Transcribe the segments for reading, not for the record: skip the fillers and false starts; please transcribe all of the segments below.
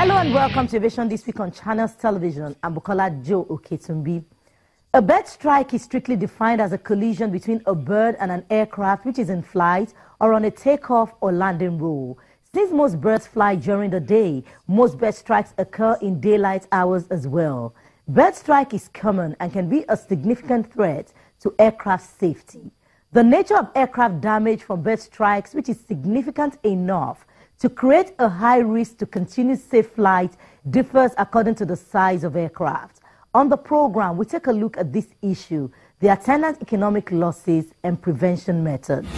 Hello and welcome to Aviation this week on Channels Television. I'm Bukola Joe Oketumbi. A bird strike is strictly defined as a collision between a bird and an aircraft which is in flight or on a takeoff or landing roll. Since most birds fly during the day, most bird strikes occur in daylight hours as well. Bird strike is common and can be a significant threat to aircraft safety. The nature of aircraft damage from bird strikes, which is significant enough to create a high risk to continue safe flight, differs according to the size of aircraft. On the program, we take a look at this issue, the attendant economic losses and prevention methods.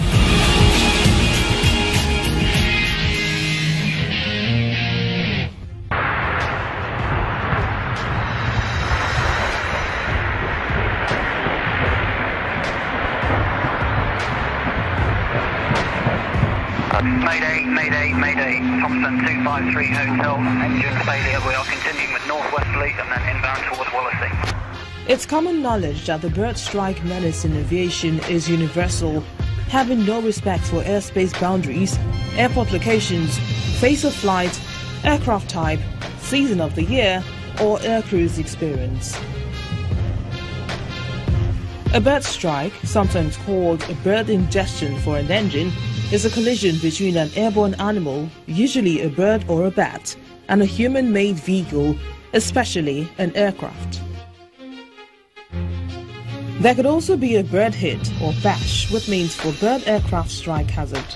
Mayday, Thompson 253 Hotel, engine failure. We are continuing with northwesterly and then inbound towards Wallasey. It's common knowledge that the bird strike menace in aviation is universal, having no respect for airspace boundaries, airport locations, phase of flight, aircraft type, season of the year, or aircrew's experience. A bird strike, sometimes called a bird ingestion for an engine, is a collision between an airborne animal, usually a bird or a bat, and a human-made vehicle, especially an aircraft. There could also be a bird hit or bash, which means for bird aircraft strike hazard.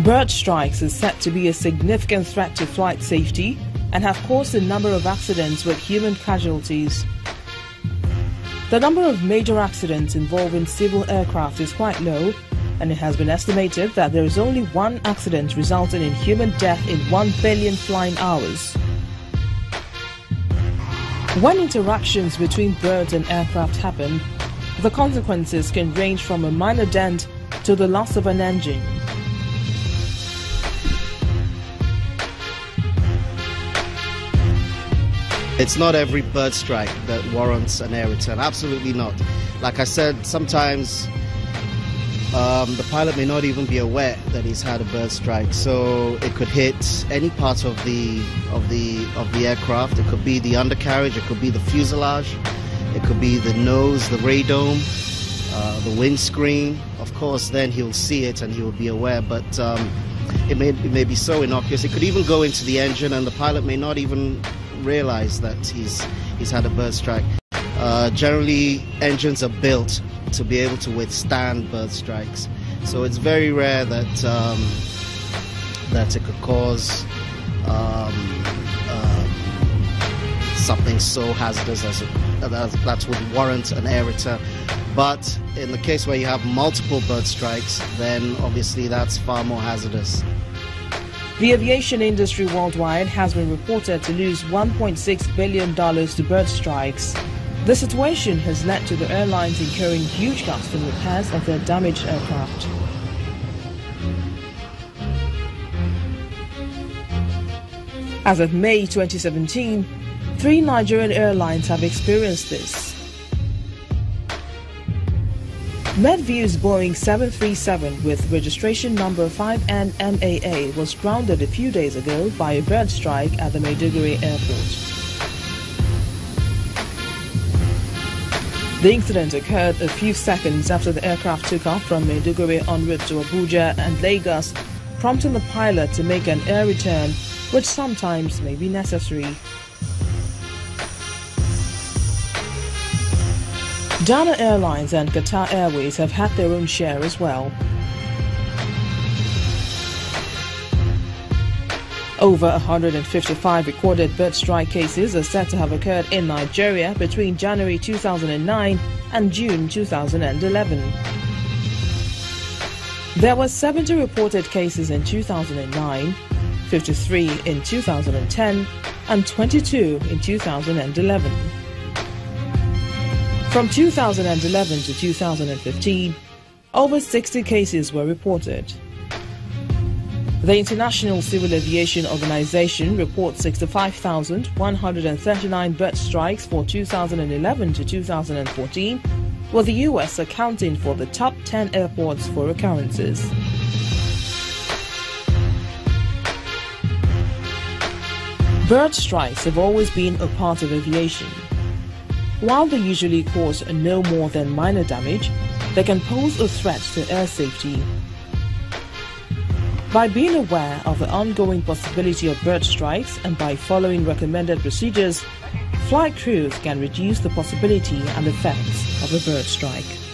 Bird strikes is said to be a significant threat to flight safety and have caused a number of accidents with human casualties. The number of major accidents involving civil aircraft is quite low, and it has been estimated that there is only one accident resulting in human death in 1 billion flying hours. When interactions between birds and aircraft happen, the consequences can range from a minor dent to the loss of an engine. It's not every bird strike that warrants an air return. Absolutely not. Like I said, sometimes the pilot may not even be aware that he's had a bird strike, so it could hit any part of the aircraft. It could be the undercarriage, it could be the fuselage, it could be the nose, the radome, the windscreen. Of course, then he'll see it and he will be aware, but it may be so innocuous. It could even go into the engine, and the pilot may not even realize that he's had a bird strike. Generally, engines are built to be able to withstand bird strikes, so it's very rare that it could cause something so hazardous that would warrant an air return. But in the case where you have multiple bird strikes, then obviously that's far more hazardous. The aviation industry worldwide has been reported to lose $1.6 billion to bird strikes. The situation has led to the airlines incurring huge costs in repairs of their damaged aircraft. As of May 2017, 3 Nigerian airlines have experienced this. Medview's Boeing 737 with registration number 5NMAA was grounded a few days ago by a bird strike at the Maiduguri airport. The incident occurred a few seconds after the aircraft took off from Maiduguri en route to Abuja and Lagos, prompting the pilot to make an air return, which sometimes may be necessary. Dana Airlines and Qatar Airways have had their own share as well. Over 155 recorded bird strike cases are said to have occurred in Nigeria between January 2009 and June 2011. There were 70 reported cases in 2009, 53 in 2010, and 22 in 2011. From 2011 to 2015, over 60 cases were reported. The International Civil Aviation Organization reports 65,139 bird strikes for 2011 to 2014, with the US accounting for the top 10 airports for occurrences. Bird strikes have always been a part of aviation. While they usually cause no more than minor damage, they can pose a threat to air safety. By being aware of the ongoing possibility of bird strikes and by following recommended procedures, flight crews can reduce the possibility and effects of a bird strike.